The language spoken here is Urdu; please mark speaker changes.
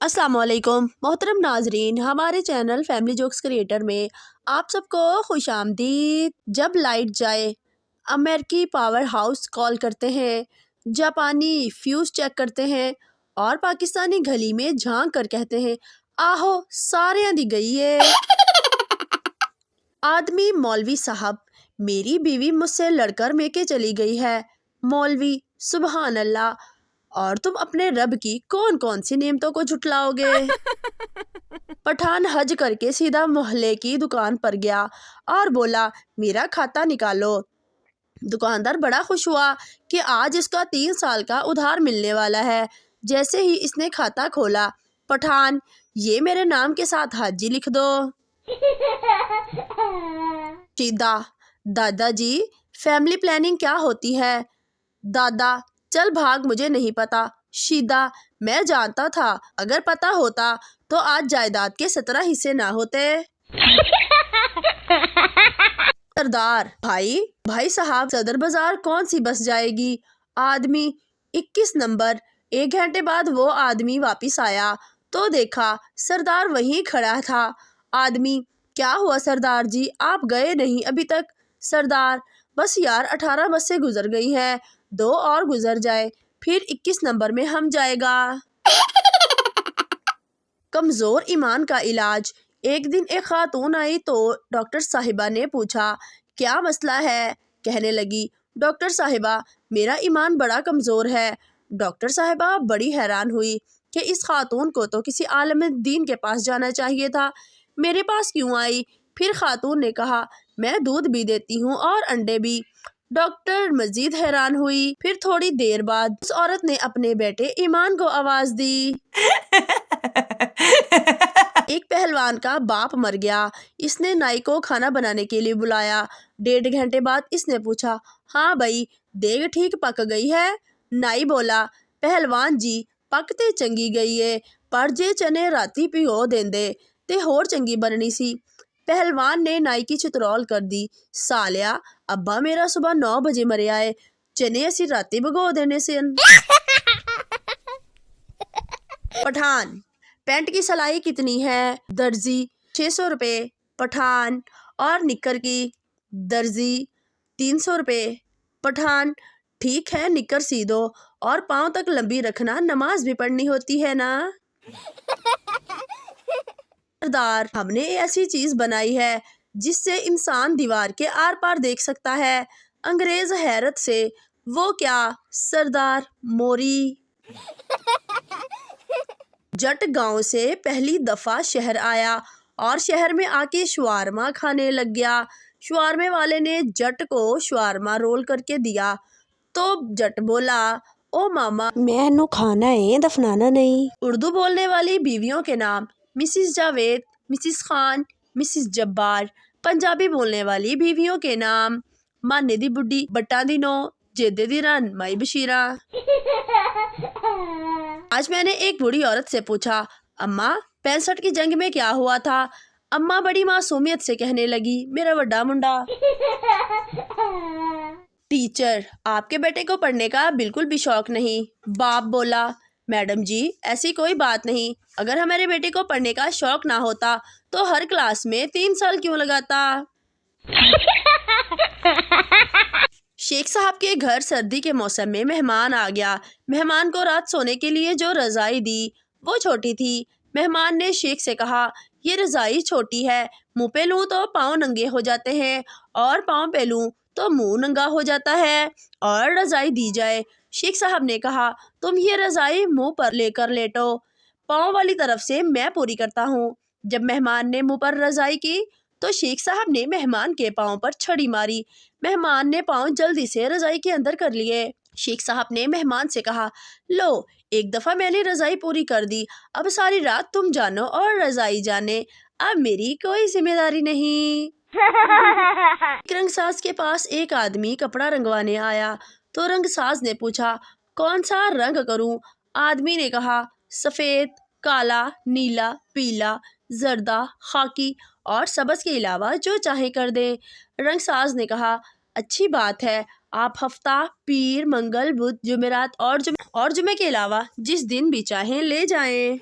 Speaker 1: السلام علیکم محترم ناظرین، ہمارے چینل فیملی جوکس کریٹر میں آپ سب کو خوش آمدید۔ جب لائٹ جائے امریکی پاور ہاؤس کال کرتے ہیں، جاپانی فیوز چیک کرتے ہیں اور پاکستانی گلی میں جھانک کر کہتے ہیں آہو سارے دی گئی ہے۔ آدمی مولوی صاحب، میری بیوی مجھ سے لڑ کر میکے چلی گئی ہے۔ مولوی: سبحان اللہ، اور تم اپنے رب کی کون کون سی نعمتوں کو جھٹلاؤ گے؟ پٹھان حج کر کے سیدھا محلے کی دکان پر گیا اور بولا میرا کھاتا نکالو۔ دکاندار بڑا خوش ہوا کہ آج اس کا 3 سال کا ادھار ملنے والا ہے۔ جیسے ہی اس نے کھاتا کھولا، پٹھان: یہ میرے نام کے ساتھ حاجی لکھ دو۔ شیدہ: دادا جی فیملی پلاننگ کیا ہوتی ہے؟ دادا: چل بھاگ، مجھے نہیں پتا۔ شیدہ: میں جانتا تھا، اگر پتا ہوتا تو آج جائیداد کے 17 حصے نہ ہوتے۔ سردار: بھائی صاحب، صدر بازار کون سی بس جائے گی؟ آدمی: 21 نمبر۔ 1 گھنٹے بعد وہ آدمی واپس آیا تو دیکھا سردار وہیں کھڑا تھا۔ آدمی: کیا ہوا سردار جی، آپ گئے نہیں ابھی تک؟ سردار: بس یار 18 بس سے گزر گئی ہے، 2 اور گزر جائے پھر 21 نمبر میں ہم جائے گا۔ کمزور ایمان کا علاج۔ ایک دن ایک خاتون آئی تو ڈاکٹر صاحبہ نے پوچھا کیا مسئلہ ہے؟ کہنے لگی ڈاکٹر صاحبہ میرا ایمان بڑا کمزور ہے۔ ڈاکٹر صاحبہ بڑی حیران ہوئی کہ اس خاتون کو تو کسی عالم دین کے پاس جانا چاہیے تھا، میرے پاس کیوں آئی؟ پھر خاتون نے کہا میں دودھ بھی دیتی ہوں اور انڈے بھی۔ ڈاکٹر مزید حیران ہوئی۔ پھر تھوڑی دیر بعد اس عورت نے اپنے بیٹے ایمان کو آواز دی۔ ایک پہلوان کا باپ مر گیا، اس نے نائی کو کھانا بنانے کے لیے بلایا۔ 1.5 گھنٹے بعد اس نے پوچھا ہاں بھائی دیگ ٹھیک پک گئی ہے؟ نائی بولا پہلوان جی پکتے چنگی گئی ہے، پر جے چنے راتی پیو دیندے تے ہور چنگی بننی سی۔ پہلوان نے نائی کی چترول کر دی، سالیا ابا میرا صبح 9 بجے مریا ہے، چنے اسی راتی بھگو دینے سے۔ پٹھان: پینٹ کی سلائی کتنی ہے؟ درزی: 600 روپے۔ پٹھان: اور نکر کی؟ درزی: 300 روپے۔ پٹھان: ٹھیک ہے نکر سی دو، اور پاؤں تک لمبی رکھنا، نماز بھی پڑھنی ہوتی ہے نا۔ سردار: ہم نے ایسی چیز بنائی ہے جس سے انسان دیوار کے آر پار دیکھ سکتا ہے۔ انگریز حیرت سے: وہ کیا؟ سردار: موری۔ جٹ گاؤں سے پہلی دفعہ شہر آیا اور شہر میں آ کے شوارما کھانے لگ گیا۔ شوارمے والے نے جٹ کو شوارما رول کر کے دیا تو جٹ بولا او ماما میں نو کھانا ہے دفنانا نہیں۔ اردو بولنے والی بیویوں کے نام: Mrs Javed, Mrs Khan, Mrs Jabbar. Punjabi بولنے والی بیویوں کے نام: مانے دی بڈھی، بٹا دی نو، جیدے دی رن، مائی بشیرہ۔ آج میں نے ایک بوڑھی عورت سے پوچھا اماں 65 کی جنگ میں کیا ہوا تھا؟ اماں بڑی معصومیت سے کہنے لگی میرا وڈا منڈا۔ ٹیچر: آپ کے بیٹے کو پڑھنے کا بالکل بھی شوق نہیں۔ باپ بولا میڈم جی ایسی کوئی بات نہیں، اگر ہمارے بیٹے کو پڑھنے کا شوق نہ ہوتا تو ہر کلاس میں 3 سال کیوں لگاتا؟ شیخ صاحب کے گھر سردی کے موسم میں مہمان آ گیا۔ مہمان کو رات سونے کے لیے جو رضائی دی وہ چھوٹی تھی۔ مہمان نے شیخ سے کہا یہ رضائی چھوٹی ہے، منہ پہ لوں تو پاؤں ننگے ہو جاتے ہیں اور پاؤں پہ لوں تو منہ ننگا ہو جاتا ہے، اور رضائی دی جائے۔ شیخ صاحب نے کہا تم یہ رضائی منہ پر لے کر لیٹو، پاؤں والی طرف سے میں پوری کرتا ہوں۔ جب مہمان نے منہ پر رضائی کی تو شیخ صاحب نے مہمان کے پاؤں پر چھڑی ماری۔ مہمان نے پاؤں جلدی سے رضائی کے اندر کر لیے۔ شیخ صاحب نے مہمان سے کہا لو ایک دفعہ میں نے رضائی پوری کر دی، اب ساری رات تم جانو اور رضائی جانے، اب میری کوئی ذمہ داری نہیں۔ رنگ ساز کے پاس ایک آدمی کپڑا رنگوانے آیا تو رنگ ساز نے پوچھا کون سا رنگ کروں؟ آدمی نے کہا سفید، کالا، نیلا، پیلا، زردہ، خاکی اور سبز کے علاوہ جو چاہے کر دیں۔ رنگ ساز نے کہا اچھی بات ہے، آپ ہفتہ، پیر، منگل، بدھ، جمعرات اور جمعے کے علاوہ جس دن بھی چاہیں لے جائیں۔